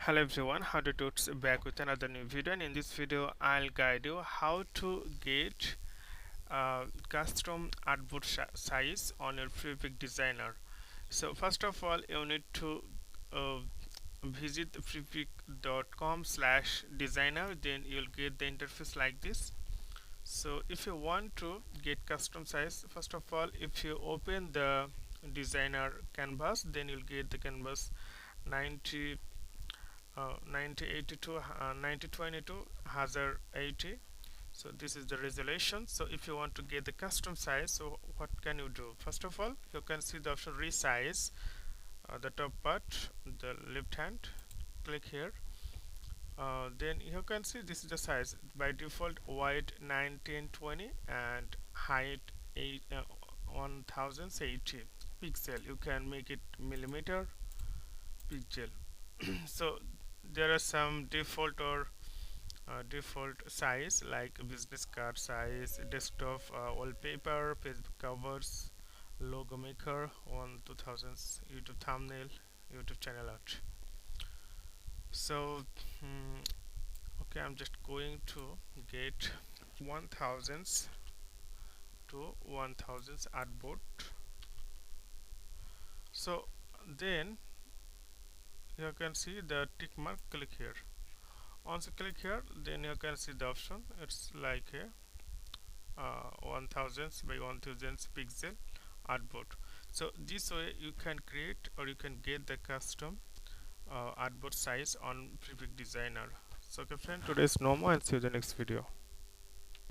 Hello everyone, how to Tuts back with another new video, and in this video I'll guide you how to get custom artboard size on your Freepik Designer. So first of all you need to uh, visit freepik.com/designer, then you'll get the interface like this. So if you want to get custom size, first of all if you open the designer canvas, then you'll get the canvas 90 9082 9022 hazard 80. So this is the resolution. So if you want to get the custom size, so what can you do? First of all, you can see the option resize, the top part, the left hand, click here. Then you can see this is the size by default: wide 1920 and height 1080 pixel. You can make it millimeter pixel. So there are some default or default size like business card size, desktop wallpaper, Facebook covers, logo maker, 2000s YouTube thumbnail, YouTube channel art. So okay, I'm just going to get 1000s to 1000s artboard. So then you can see the tick mark, click here. Once you click here, then you can see the option. It's like a 1000s by 1000s pixel artboard. So this way you can create or you can get the custom artboard size on Freepik Designer. So okay friend, today's no more, and see you in the next video.